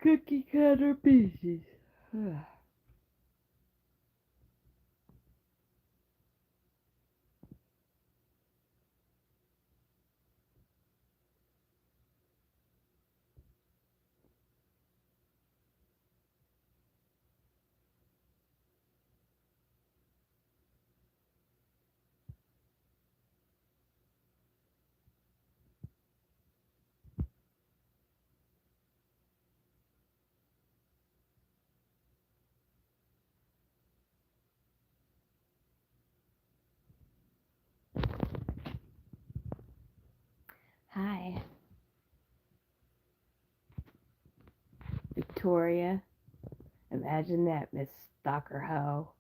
Cookie cutter pieces. Hi, Victoria. Imagine that, Miss Stalker Ho.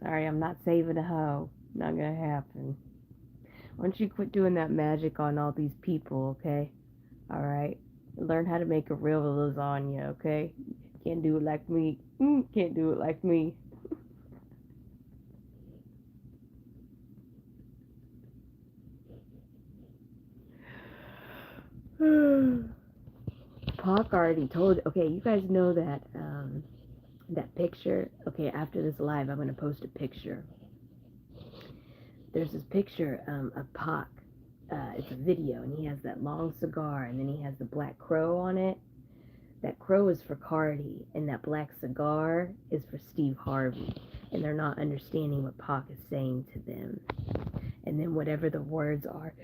Sorry, I'm not saving a hoe. Not gonna happen. Why don't you quit doing that magic on all these people, okay? Alright? Learn how to make a real lasagna, okay? Can't do it like me. Can't do it like me. Pac already told. Okay, you guys know that that picture. Okay, after this live, I'm gonna post a picture. There's this picture of Pac. It's a video, and he has that long cigar, and then he has the black crow on it. That crow is for Cardi, and that black cigar is for Steve Harvey, and they're not understanding what Pac is saying to them. And then whatever the words are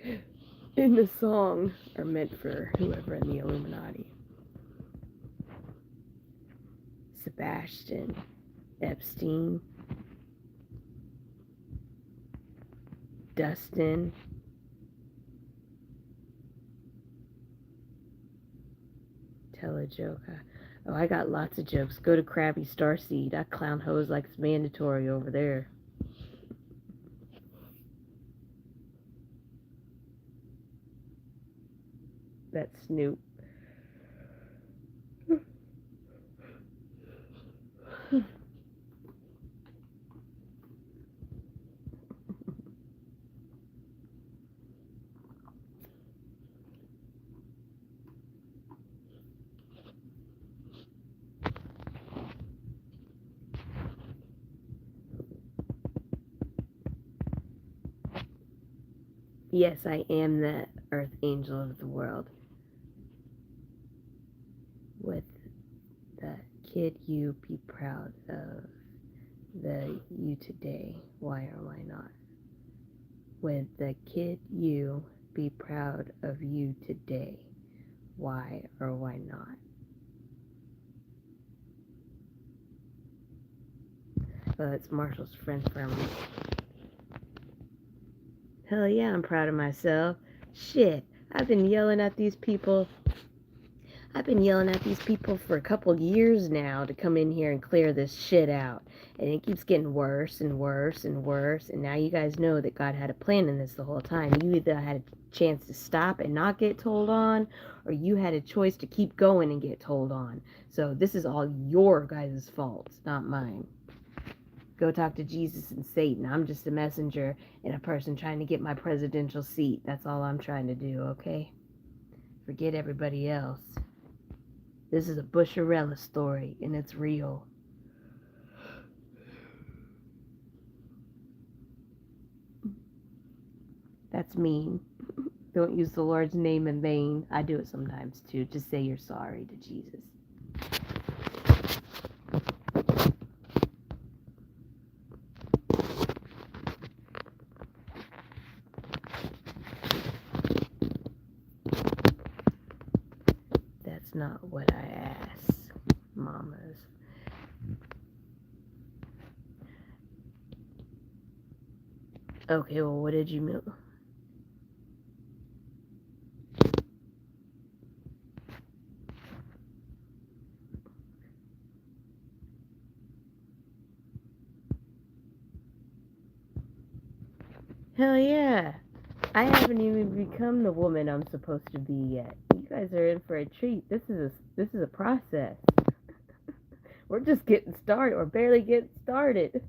in the song are meant for whoever in the Illuminati. Sebastian Epstein, Dustin, tell a joke. Oh, I got lots of jokes. Go to Krabby Starseed. I clown hoes like it's mandatory over there. That's Snoop. Yes, I am the Earth Angel of the world. With the kid you be proud of the you today, why or why not? With the kid you be proud of you today, why or why not? Oh, that's Marshall's friend from me. Hell yeah, I'm proud of myself. Shit, I've been yelling at these people. I've been yelling at these people for a couple years now to come in here and clear this shit out. And it keeps getting worse and worse and worse. And now you guys know that God had a plan in this the whole time. You either had a chance to stop and not get told on, or you had a choice to keep going and get told on. So this is all your guys' fault, not mine. Go talk to Jesus and Satan. I'm just a messenger and a person trying to get my presidential seat. That's all I'm trying to do, okay? Forget everybody else. This is a Busherella story, and it's real. That's mean. Don't use the Lord's name in vain. I do it sometimes, too. Just say you're sorry to Jesus. That's not what I asked, mamas. Okay, well, what did you move? Hell yeah. I haven't even become the woman I'm supposed to be yet. You guys are in for a treat. This is a process. We're just getting started. We're barely getting started.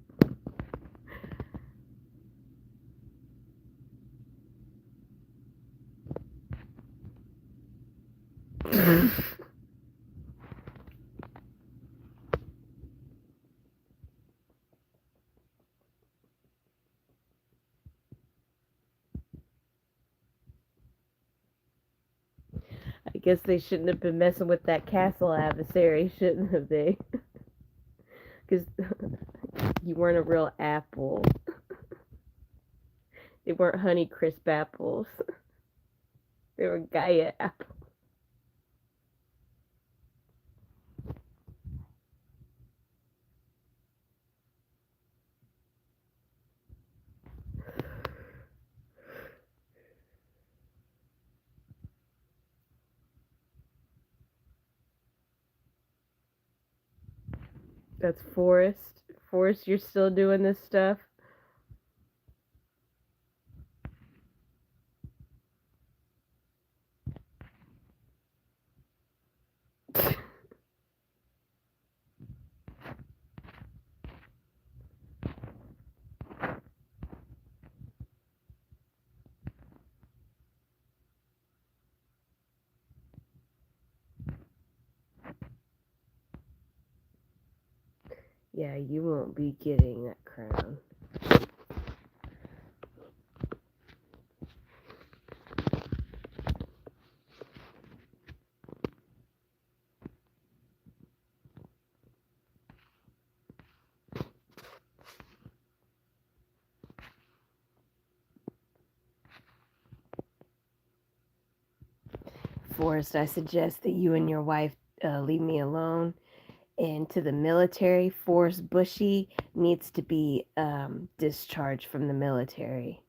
I guess they shouldn't have been messing with that castle adversary, shouldn't have they? Because you weren't a real apple. They weren't Honey Crisp apples. They were Gaia apples. That's Forrest. Forrest, you're still doing this stuff? Yeah, you won't be getting that crown. Forrest, I suggest that you and your wife leave me alone. And to the military, Forrest Bushey needs to be discharged from the military.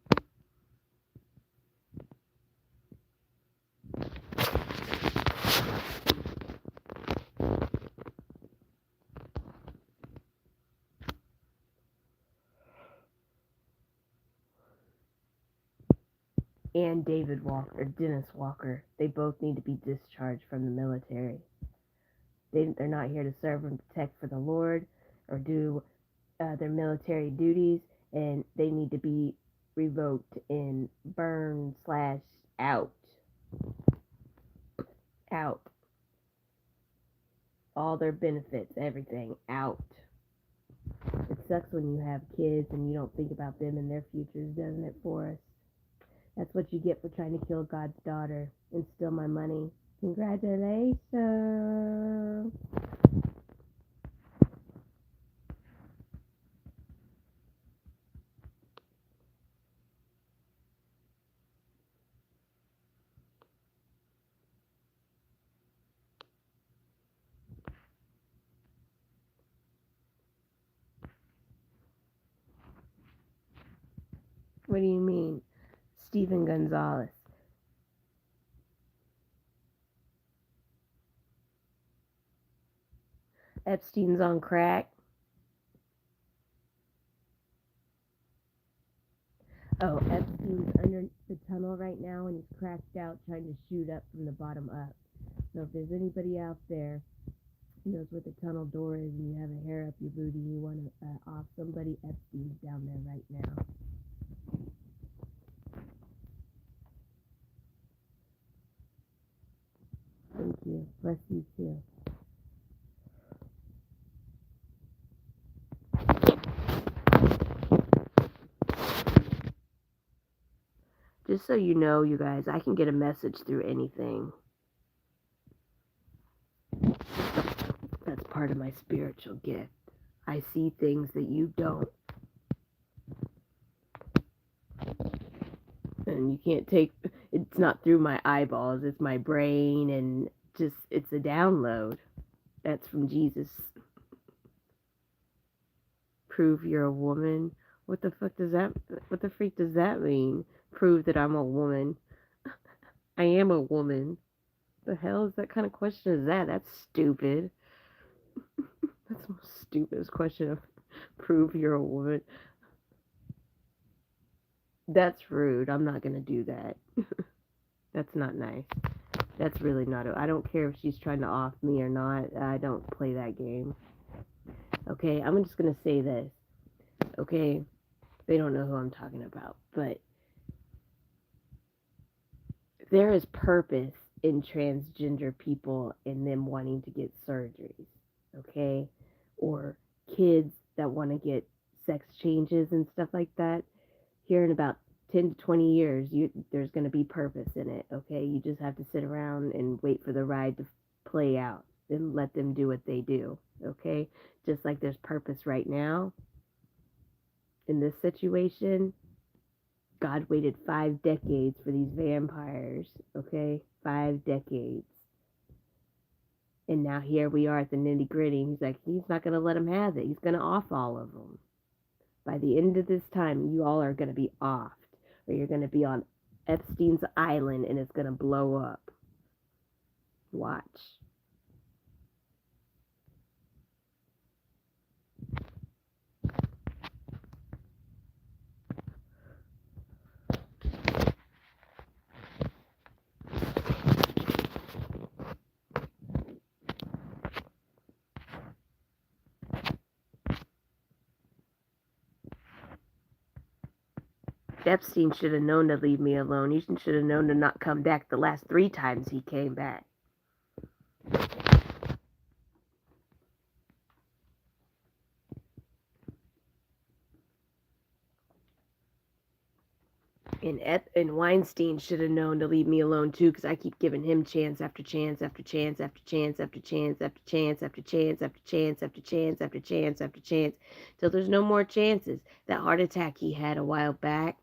And David Walker, Dennis Walker, they both need to be discharged from the military. They're not here to serve and protect for the Lord or do their military duties, and they need to be revoked and burned / out. Out. All their benefits, everything, out. It sucks when you have kids and you don't think about them and their futures, doesn't it, Forrest? That's what you get for trying to kill God's daughter and steal my money. Congratulations. What do you mean? Stephen Gonzalez. Epstein's on crack. Oh, Epstein's under the tunnel right now and he's cracked out trying to shoot up from the bottom up. So if there's anybody out there who knows what the tunnel door is and you have a hair up your booty and you want to off somebody, Epstein's down there right now. Thank you. Bless you too. Just so you know, you guys, I can get a message through anything. That's part of my spiritual gift. I see things that you don't. And you can't take, it's not through my eyeballs, it's my brain, and just, it's a download. That's from Jesus. Prove you're a woman. What the freak does that mean? Prove that I'm a woman. I am a woman. The hell is that kind of question is that? That's stupid. That's the most stupidest question of prove you're a woman. That's rude. I'm not gonna do that. That's not nice. That's really not. I don't care if she's trying to off me or not. I don't play that game. Okay, I'm just gonna say this. Okay, they don't know who I'm talking about, but there is purpose in transgender people and them wanting to get surgeries, okay? Or kids that want to get sex changes and stuff like that. Here in about 10 to 20 years, there's going to be purpose in it, okay? You just have to sit around and wait for the ride to play out and let them do what they do, okay? Just like there's purpose right now in this situation. God waited 5 decades for these vampires, okay? 5 decades. And now here we are at the nitty gritty. He's like, he's not going to let them have it. He's going to off all of them. By the end of this time, you all are going to be offed. Or you're going to be on Epstein's Island and it's going to blow up. Watch. Epstein should have known to leave me alone. He should have known to not come back the last 3 times he came back. And Weinstein should have known to leave me alone too, because I keep giving him chance after chance after chance after chance after chance after chance after chance after chance after chance after chance after chance till there's no more chances. That heart attack he had a while back,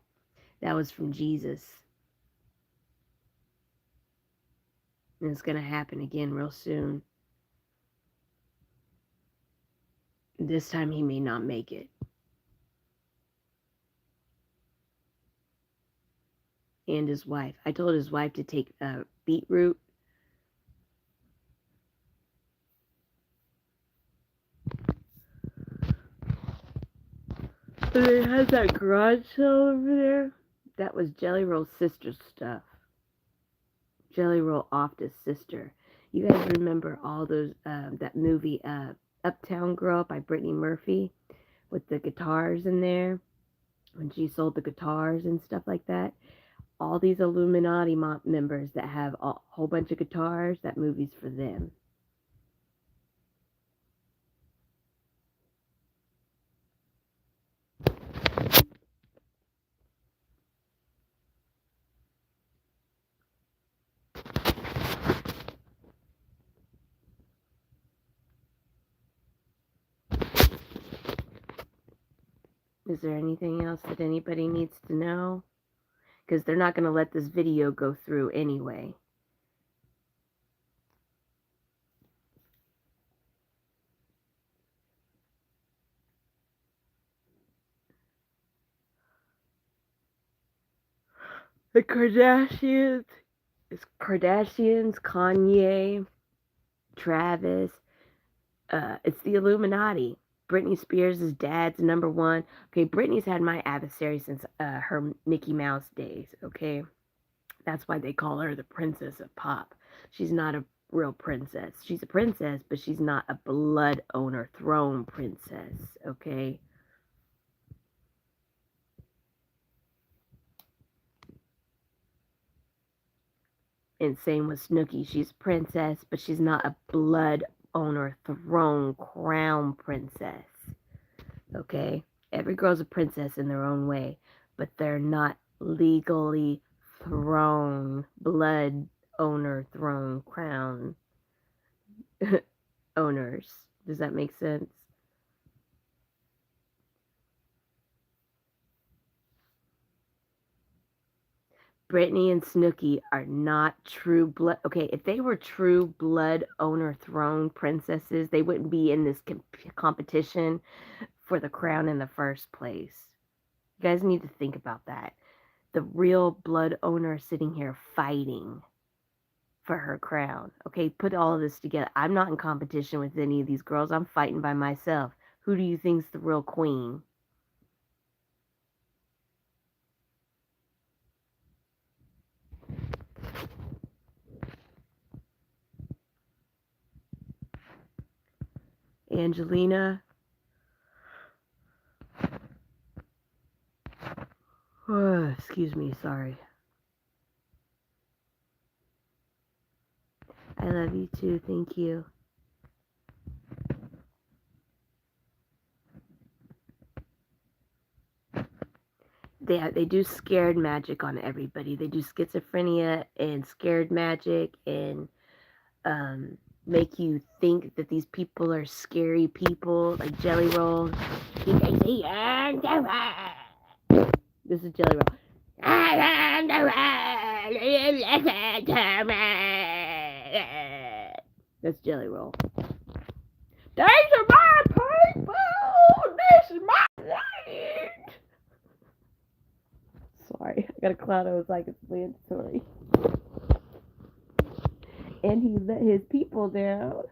that was from Jesus. And it's going to happen again real soon. This time he may not make it. And his wife. I told his wife to take beetroot. And it has that garage sale over there. That was Jelly Roll's sister's stuff. Jelly Roll offed his sister. You guys remember all those, that movie, Uptown Girl by Brittany Murphy with the guitars in there? When she sold the guitars and stuff like that? All these Illuminati members that have a whole bunch of guitars, that movie's for them. Is there anything else that anybody needs to know? Because they're not going to let this video go through anyway. The Kardashians, Kanye, Travis, it's the Illuminati. Britney Spears' dad's number one. Okay, Britney's had my adversary since her Mickey Mouse days, okay? That's why they call her the Princess of Pop. She's not a real princess. She's a princess, but she's not a blood owner throne princess, okay? And same with Snooki. She's a princess, but she's not a blood owner throne crown princess. Okay? Every girl's a princess in their own way, but they're not legally throne, blood owner throne crown owners. Does that make sense? Brittany and Snooki are not true blood. Okay, if they were true blood owner throne princesses, they wouldn't be in this competition for the crown in the first place. You guys need to think about that. The real blood owner sitting here fighting for her crown. Okay, put all of this together. I'm not in competition with any of these girls. I'm fighting by myself. Who do you think's the real queen? Angelina? Oh, excuse me, sorry. I love you too. Thank you. They do scared magic on everybody. They do schizophrenia and scared magic and make you think that these people are scary people, like Jelly Roll. This is Jelly Roll. That's Jelly Roll. These are my people! This is my land! Sorry, I got a cloud. I was like, it's mandatory. And he let his people down.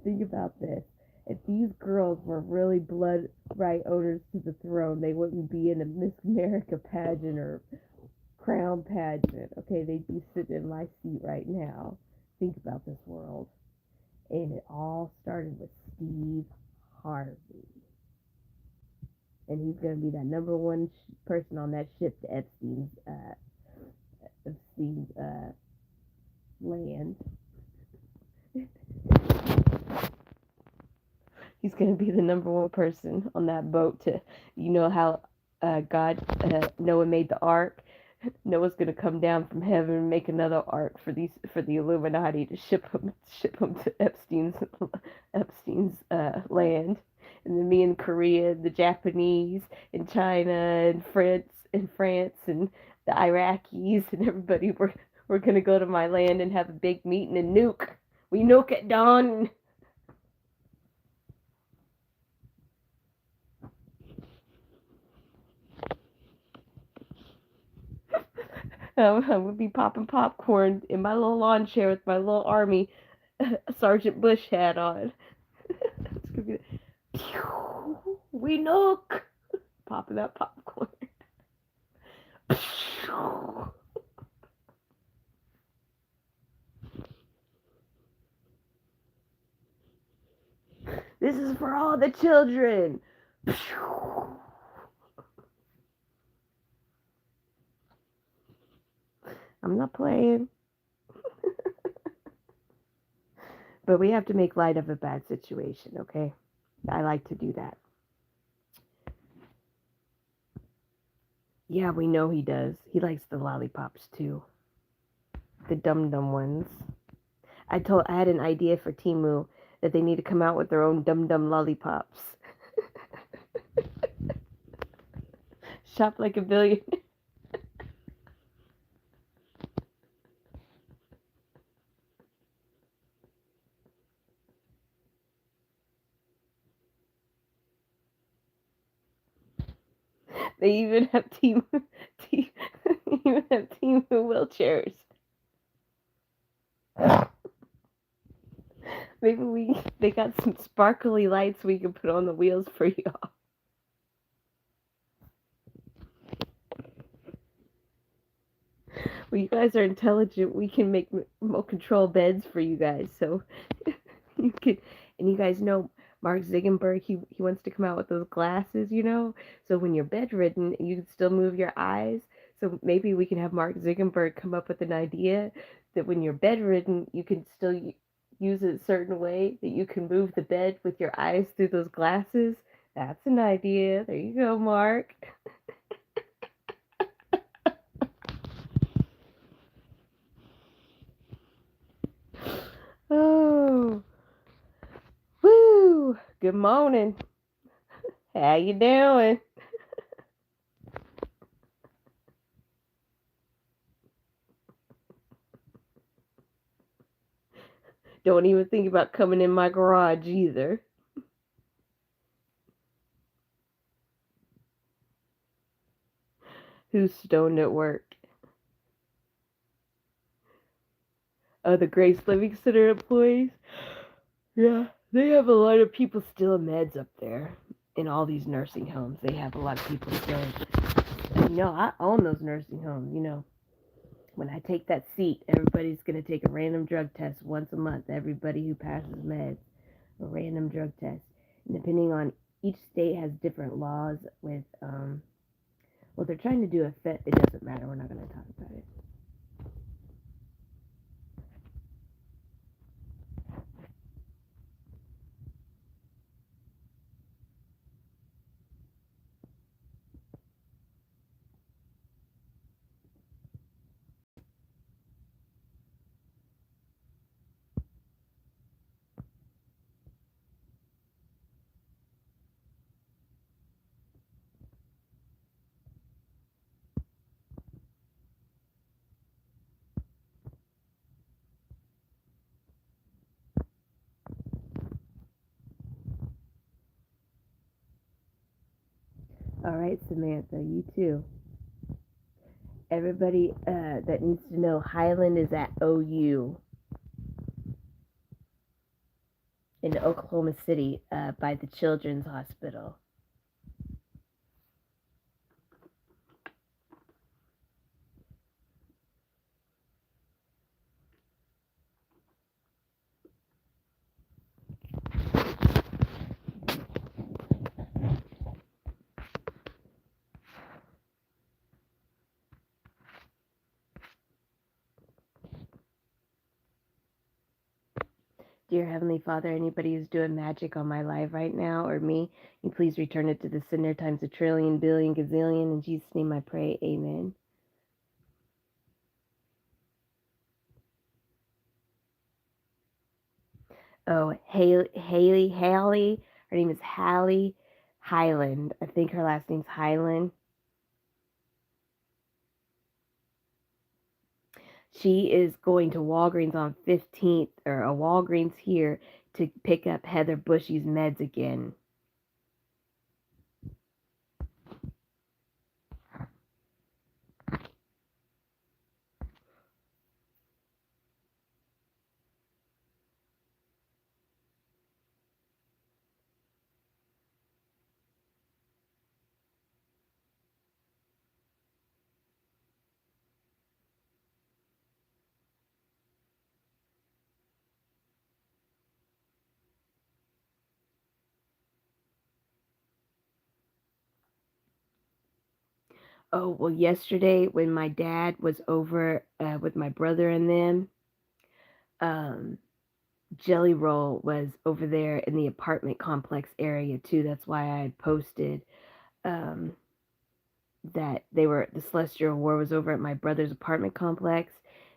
Think about this. If these girls were really blood right owners to the throne, they wouldn't be in a Miss America pageant or crown pageant. Okay, they'd be sitting in my seat right now. Think about this world. And it all started with Steve Harvey. And he's going to be that number one person on that ship to Epstein's land. He's going to be the number one person on that boat to, you know how Noah made the ark? Noah's going to come down from heaven and make another ark for the Illuminati to ship them to Epstein's land. And then me in Korea, the Japanese, and China, and France, and the Iraqis, and everybody, we're going to go to my land and have a big meeting and nuke. We nuke at dawn. I would be popping popcorn in my little lawn chair with my little army Sergeant Bush hat on. It's gonna be we nuke, popping that popcorn. This is for all the children. I'm not playing. But we have to make light of a bad situation, okay? I like to do that. Yeah, we know he does. He likes the lollipops too. The dum-dum ones. I had an idea for Temu that they need to come out with their own dum-dum lollipops. Shop like a billion. They even have Temu wheelchairs. Maybe they got some sparkly lights we can put on the wheels for y'all. Well, you guys are intelligent. We can make remote control beds for you guys, so you can. And you guys know Mark Zuckerberg. He wants to come out with those glasses, you know. So when you're bedridden, you can still move your eyes. So maybe we can have Mark Zuckerberg come up with an idea that when you're bedridden, you can still use it a certain way that you can move the bed with your eyes through those glasses. That's an idea. There you go, Mark. Oh, woo! Good morning. How you doing? Don't even think about coming in my garage either. Who's stoned at work? Oh, the Grace Living Center employees? Yeah, they have a lot of people still meds up there. In all these nursing homes, they have a lot of people still. You know, I own those nursing homes, you know. When I take that seat, everybody's going to take a random drug test once a month. Everybody who passes meds, a random drug test. And depending on each state has different laws with what they're trying to do. It doesn't matter. We're not going to talk about it. All right, Samantha, you too. Everybody that needs to know, Highland is at OU in Oklahoma City by the Children's Hospital. Dear Heavenly Father, anybody who's doing magic on my life right now or me, you please return it to the sender times a trillion, billion, gazillion. In Jesus' name I pray, amen. Oh, Haley. Her name is Hallie Highland. I think her last name's Highland. She is going to Walgreens on 15th, or a Walgreens here, to pick up Heather Bushey's meds again. Oh, well, yesterday when my dad was over with my brother and them, Jelly Roll was over there in the apartment complex area too. That's why I had posted um, that the Celestial War was over at my brother's apartment complex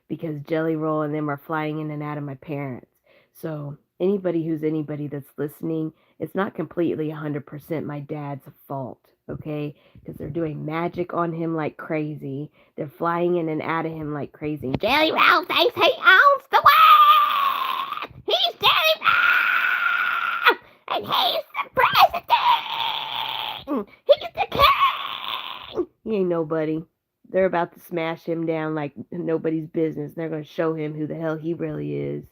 because Jelly Roll and them are flying in and out of my parents. So anybody that's listening, it's not completely 100% my dad's fault, okay? Because they're doing magic on him like crazy. They're flying in and out of him like crazy. Jelly Roll thinks he owns the world! He's Jelly Roll! And he's the president! He's the king! He ain't nobody. They're about to smash him down like nobody's business. They're going to show him who the hell he really is.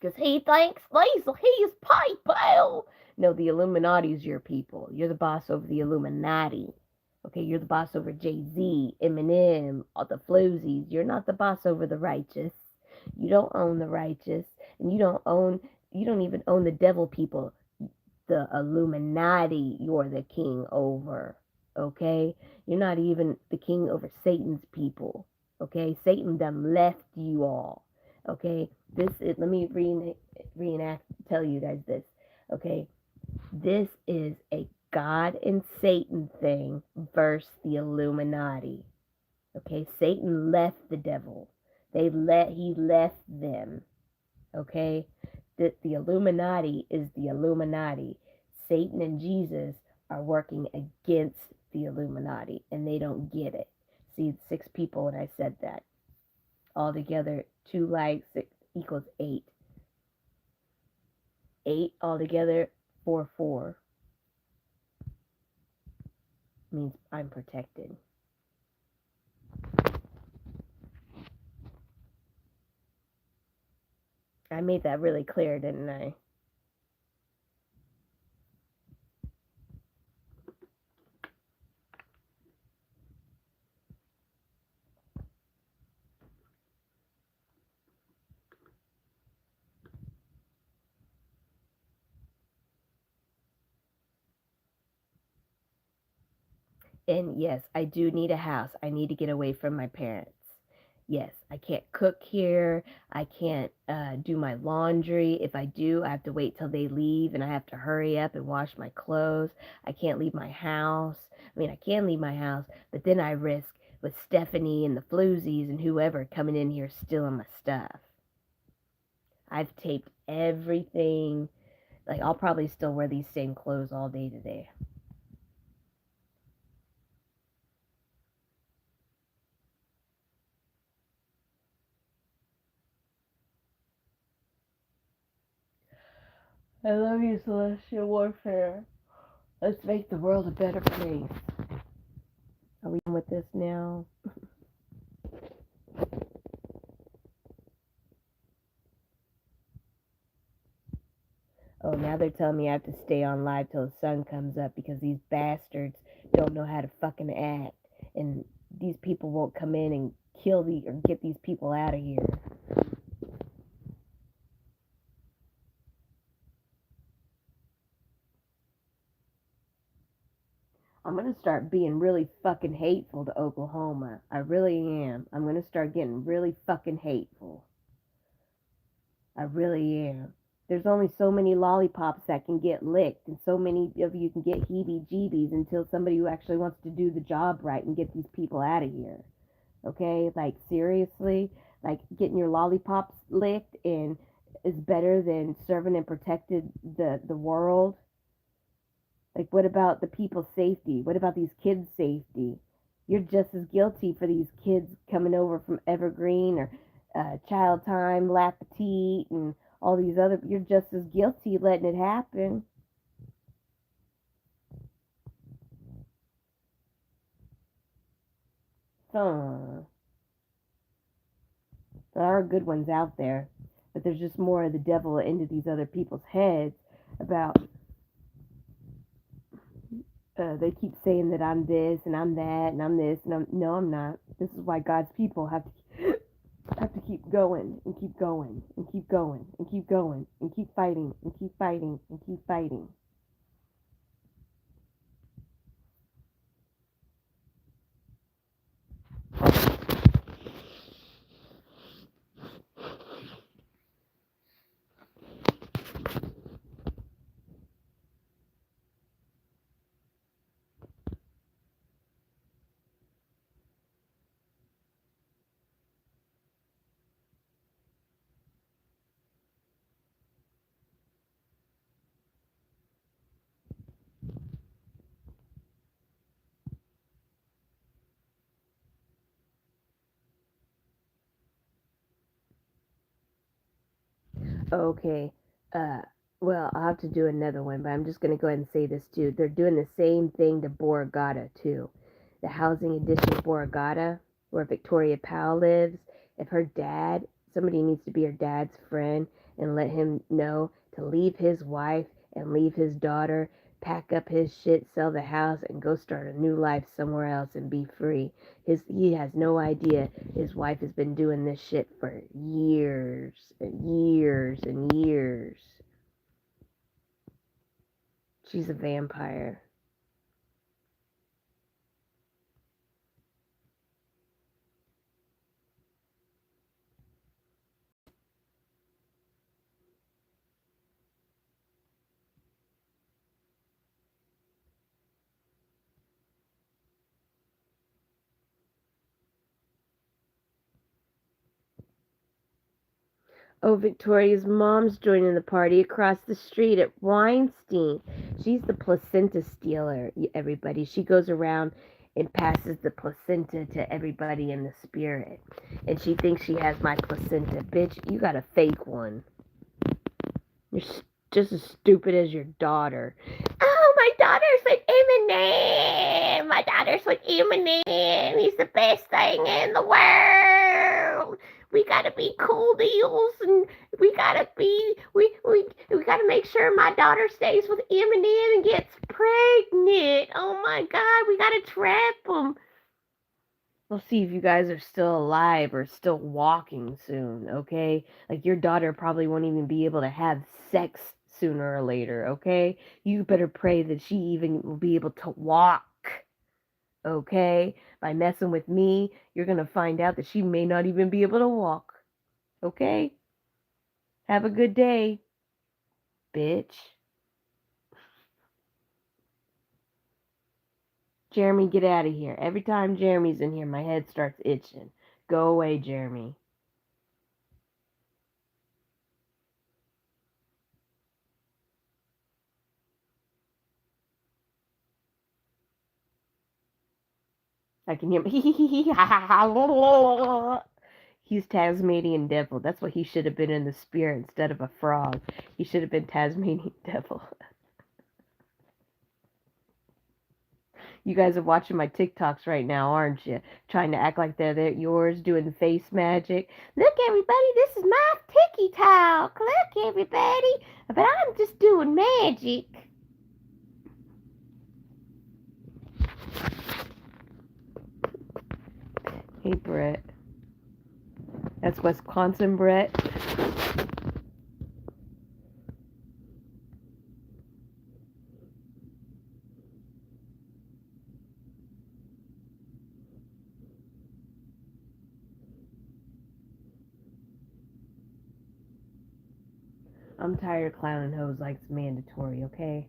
Because he thinks he's people. No, the Illuminati's your people. You're the boss over the Illuminati. Okay, you're the boss over Jay-Z, Eminem, all the floozies. You're not the boss over the righteous. You don't own the righteous. And you don't even own the devil people. The Illuminati you're the king over. Okay? You're not even the king over Satan's people. Okay? Satan done left you all. Okay? Let me tell you guys this. Okay? This is a God and Satan thing versus the Illuminati. Okay? Satan left the devil. He left them. Okay? The Illuminati is the Illuminati. Satan and Jesus are working against the Illuminati, and they don't get it. See, 6 people, and I said that. Altogether, 2 likes equals 8. 8 altogether, 4. Means I'm protected. I made that really clear, didn't I? And yes, I do need a house. I need to get away from my parents. Yes, I can't cook here. I can't do my laundry. If I do, I have to wait till they leave and I have to hurry up and wash my clothes. I can't leave my house. I mean, I can leave my house, but then I risk with Stephanie and the floozies and whoever coming in here stealing my stuff. I've taped everything. Like, I'll probably still wear these same clothes all day today. I love you, Celestial Warfare. Let's make the world a better place. Are we done with this now? Oh, now they're telling me I have to stay on live till the sun comes up because these bastards don't know how to fucking act. And these people won't come in and kill or get these people out of here. I'm going to start being really fucking hateful to Oklahoma. I really am. I'm going to start getting really fucking hateful. I really am. There's only so many lollipops that can get licked, and so many of you can get heebie-jeebies until somebody who actually wants to do the job right and get these people out of here. Okay? Like, seriously? Like, getting your lollipops licked and is better than serving and protected the world? Like, what about the people's safety? What about these kids' safety? You're just as guilty for these kids coming over from Evergreen or Child Time, La Petite, and all these other. You're just as guilty letting it happen. Huh. There are good ones out there, but there's just more of the devil into these other people's heads about they keep saying that I'm this and I'm that and I'm this and I'm no, I'm not. This is why God's people have to keep going and keep going and keep going and keep going and keep fighting and keep fighting and keep fighting. Okay. Uh, well, I'll have to do another one, but I'm just going to go ahead and say this too. They're doing the same thing to Borgata too. The housing addition of Borgata, where Victoria Powell lives. If her dad, somebody needs to be her dad's friend and let him know to leave his wife and leave his daughter, pack up his shit, sell the house, and go start a new life somewhere else and be free. He has no idea his wife has been doing this shit for years and years and years. She's a vampire. Oh, Victoria's mom's joining the party across the street at Weinstein. She's the placenta stealer, everybody. She goes around and passes the placenta to everybody in the spirit. And she thinks she has my placenta. Bitch, you got a fake one. You're just as stupid as your daughter. Oh, my daughter's with Eminem. My daughter's with Eminem. He's the best thing in the world. We gotta be cool deals, and we gotta be we gotta make sure my daughter stays with Eminem and gets pregnant. Oh my God, we gotta trap him. We'll see if you guys are still alive or still walking soon, okay? Like, your daughter probably won't even be able to have sex sooner or later, okay? You better pray that she even will be able to walk. Okay? By messing with me, you're going to find out that she may not even be able to walk. Okay? Have a good day, bitch. Jeremy, get out of here. Every time Jeremy's in here, my head starts itching. Go away, Jeremy. I can hear him. He's Tasmanian devil. That's what he should have been in the spirit instead of a frog. He should have been Tasmanian devil. You guys are watching my TikToks right now, aren't you? Trying to act like they're yours, doing face magic. Look, everybody, this is my TikTok. Look, everybody. But I'm just doing magic. Hey, Brett. That's Wisconsin, Brett. I'm tired of clowning hoes like it's mandatory, okay?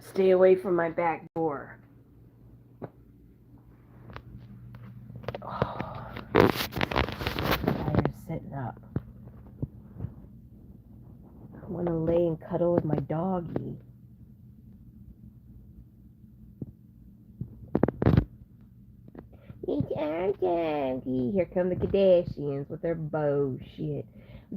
Stay away from my back door. Oh, I'm tired of sitting up. I want to lay and cuddle with my doggy. It's our doggy. Here come the Kardashians with their bullshit.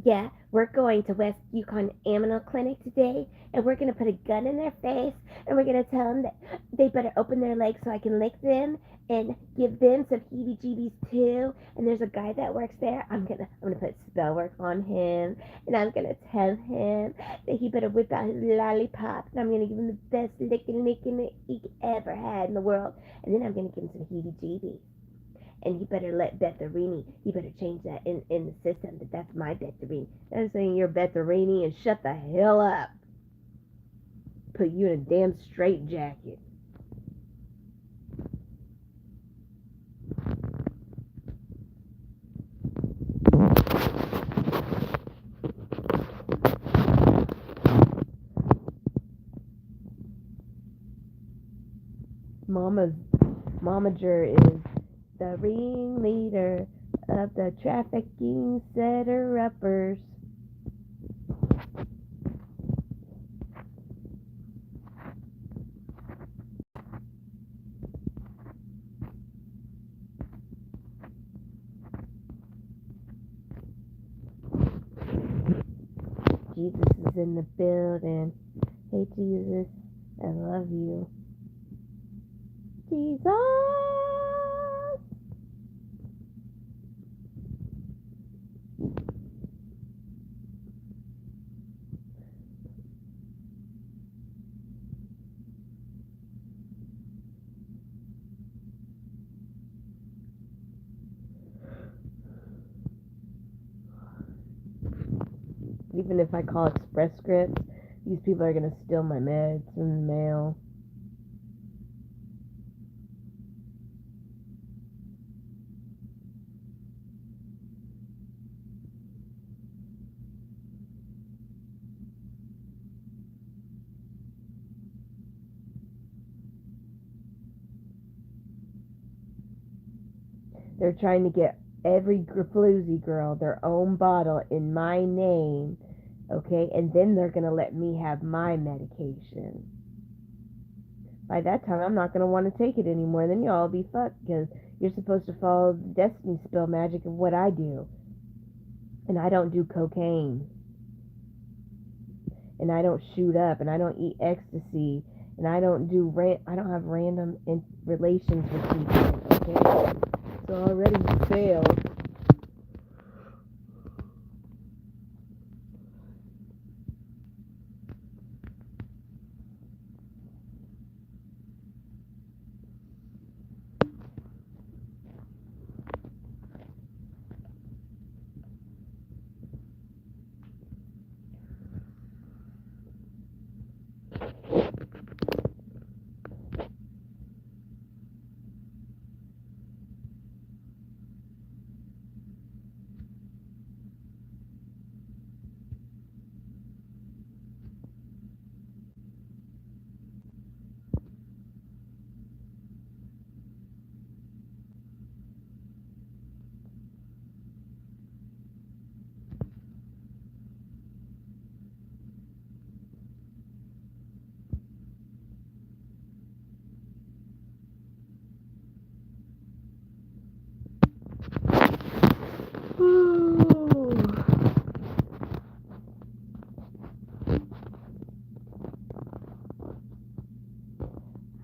Yeah, we're going to West Yukon Animal Clinic today, and we're going to put a gun in their face, and we're going to tell them that they better open their legs so I can lick them and give them some heebie-jeebies too. And there's a guy that works there. I'm gonna put spell work on him, and I'm gonna tell him that he better whip out his lollipop, and I'm gonna give him the best licking that he ever had in the world, and then I'm gonna give him some heebie-jeebies. And he better let Betharini, he better change that in the system that that's my Betharini. I'm saying you're Betharini and shut the hell up. Put you in a damn straitjacket. Momager is the ringleader of the trafficking setter-uppers. Jesus is in the building. Hey, Jesus, I love you. Jesus! Even if I call Express Scripts, these people are going to steal my meds in the mail. They're trying to get every floozy girl their own bottle in my name, okay? And then they're going to let me have my medication. By that time, I'm not going to want to take it anymore. Then you'll all be fucked because you're supposed to follow the destiny spell magic of what I do. And I don't do cocaine. And I don't shoot up. And I don't eat ecstasy. And I don't have random relations with people, okay? So already you failed.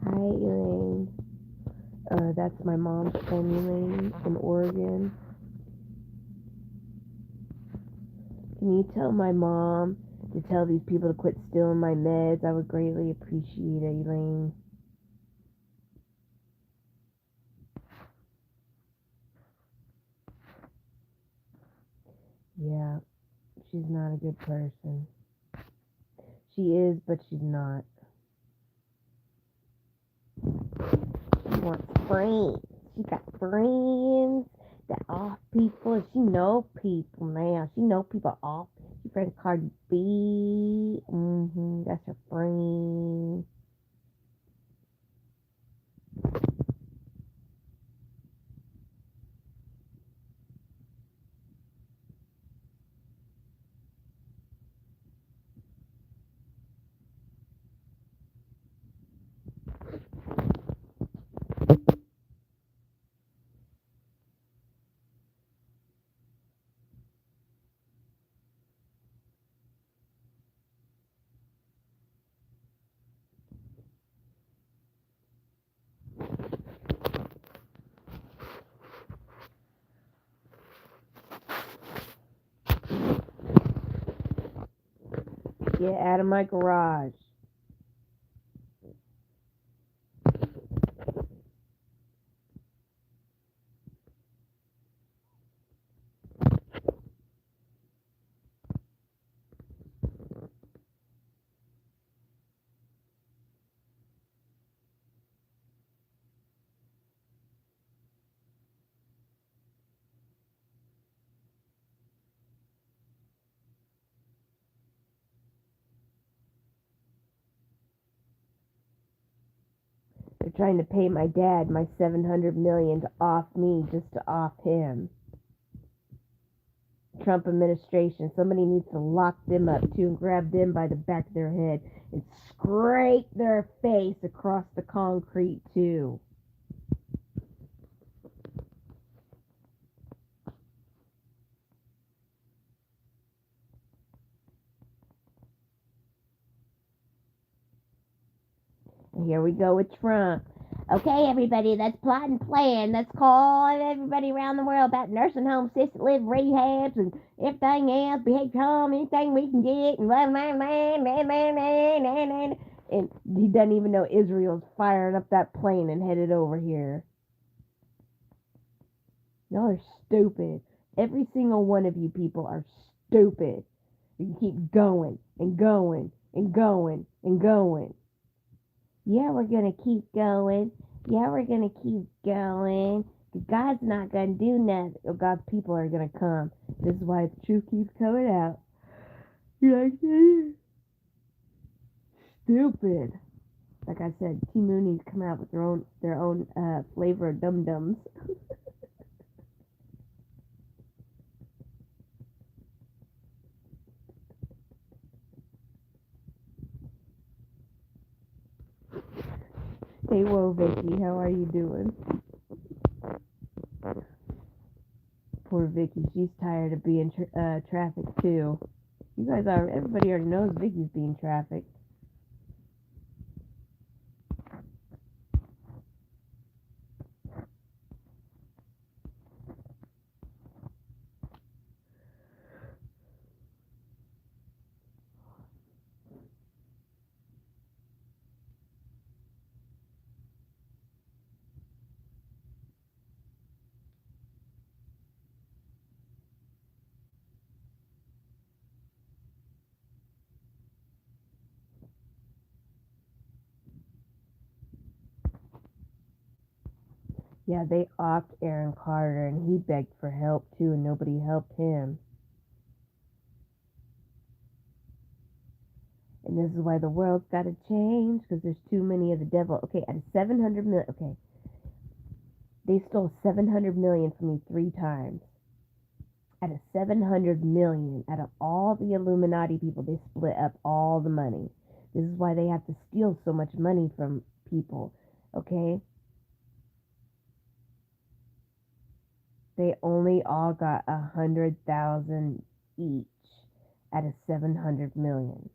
Hi, Elaine. That's my mom's friend, Elaine, in Oregon. Can you tell my mom to tell these people to quit stealing my meds? I would greatly appreciate it, Elaine. Yeah, she's not a good person. She is, but she's not. She wants friends. She got friends that off people. She know people now. She know people off. She friends Cardi B. That's her friend. Get out of my garage. They're trying to pay my dad my $700 million to off me just to off him. Trump administration. Somebody needs to lock them up too and grab them by the back of their head and scrape their face across the concrete too. And here we go with Trump. Okay, everybody, let's plot and plan. Let's call everybody around the world about nursing homes, assisted living, rehabs, and everything else. Behave home, anything we can get, and blah, blah, blah, blah, blah, blah, blah, blah. And he doesn't even know Israel's firing up that plane and headed over here. Y'all are stupid. Every single one of you people are stupid. You keep going and going and going and going. Yeah, we're going to keep going. Yeah, we're going to keep going. God's not going to do nothing. God's people are going to come. This is why the truth keeps coming out. You like that? Stupid. Like I said, T Mooney's come out with their own flavor of dum-dums. Hey, whoa, Vicky, how are you doing? Poor Vicky, she's tired of being trafficked too. Everybody already knows Vicky's being trafficked. Yeah, they offed Aaron Carter, and he begged for help too, and nobody helped him. And this is why the world's got to change, because there's too many of the devil. Okay, at 700 million, okay, they stole 700 million from me 3 times. Out of 700 million, out of all the Illuminati people, they split up all the money. This is why they have to steal so much money from people, okay? They only all got 100,000 each out of 700 million.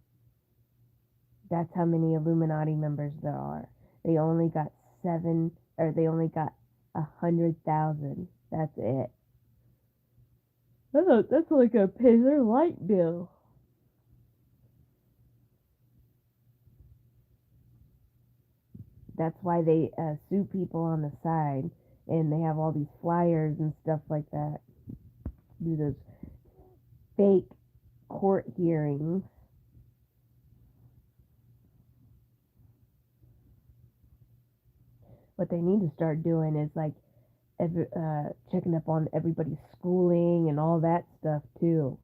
That's how many Illuminati members there are. They only got 100,000. That's it. That's like a pay their light bill. That's why they sue people on the side, and they have all these flyers and stuff like that. Do those fake court hearings. What they need to start doing is like checking up on everybody's schooling and all that stuff too.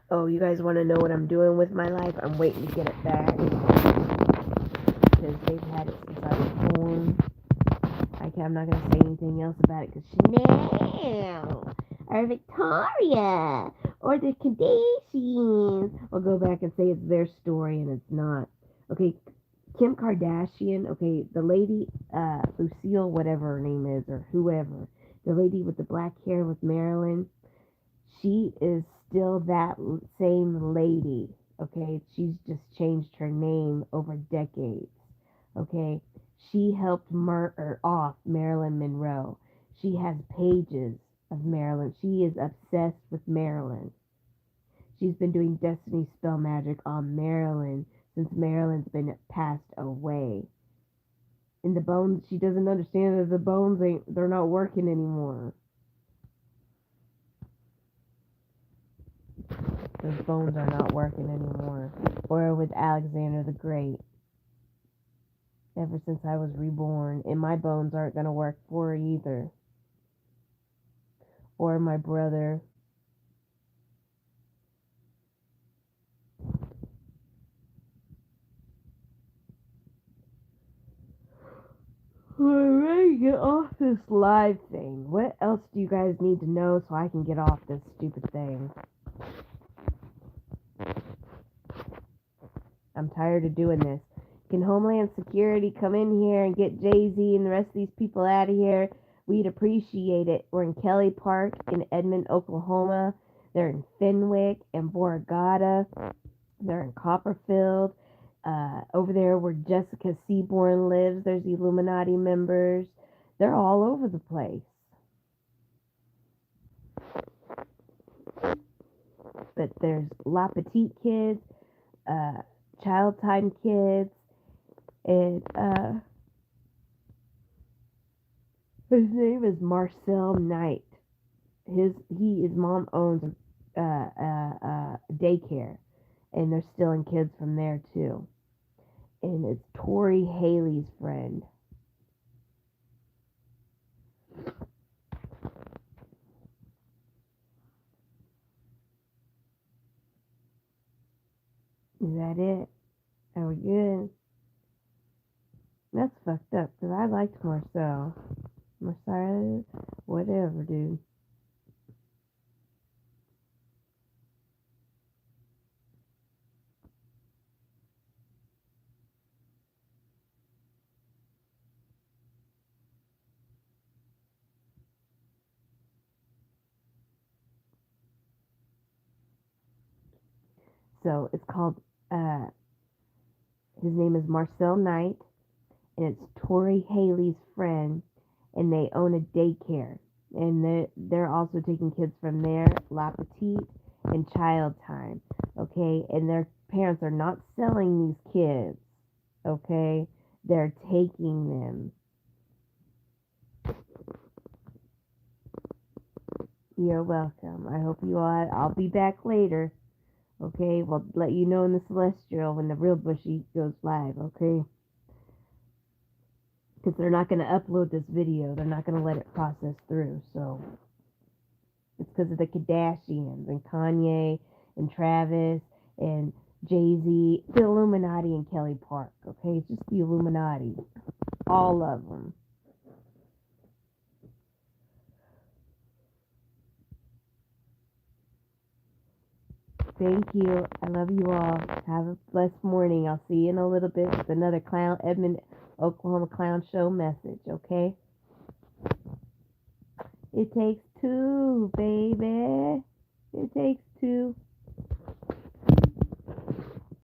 Oh, you guys want to know what I'm doing with my life? I'm waiting to get it back because they've had it since I was born. I'm not going to say anything else about it because Chanel or Victoria or the Kardashians will go back and say it's their story and it's not. Okay, Kim Kardashian, okay, the lady, Lucille, whatever her name is, or whoever, the lady with the black hair with Marilyn, she is still that same lady, okay? She's just changed her name over decades, okay? She helped murder off Marilyn Monroe. She has pages of Marilyn. She is obsessed with Marilyn. She's been doing Destiny spell magic on Marilyn since Marilyn's been passed away. And the bones, she doesn't understand that the bones they're not working anymore. Those bones are not working anymore. Or with Alexander the Great. Ever since I was reborn. And my bones aren't going to work for her either. Or my brother. I'm ready to get off this live thing. What else do you guys need to know so I can get off this stupid thing? I'm tired of doing this. Can Homeland Security come in here and get Jay-Z and the rest of these people out of here? We'd appreciate it. We're in Kelly Park in Edmond, Oklahoma. They're in Fenwick and Borgata. They're in Copperfield. Over there where Jessica Seaborn lives, there's the Illuminati members. They're all over the place. But there's La Petite kids, Child Time kids, and his name is Marcel Knight. His mom owns a daycare, and they're stealing kids from there too. And it's Tori Haley's friend. Is that it? Are we good? That's fucked up, because I liked Marcel. Marcel, whatever, dude. So it's called, his name is Marcel Knight, and it's Tori Haley's friend, and they own a daycare. And they're also taking kids from there, La Petite and Child Time, okay? And their parents are not selling these kids. okay? They're taking them. You're welcome. I hope you all, I'll be back later, okay? We'll let you know in the Celestial when the real Bushey goes live, okay? Because they're not going to upload this video. They're not going to let it process through, so it's because of the Kardashians and Kanye and Travis and Jay-Z, the Illuminati and Kelly Park, okay? It's just the Illuminati. All of them. Thank you. I love you all. Have a blessed morning. I'll see you in a little bit with another Edmond, Oklahoma Clown Show message, okay? It takes two, baby. It takes two.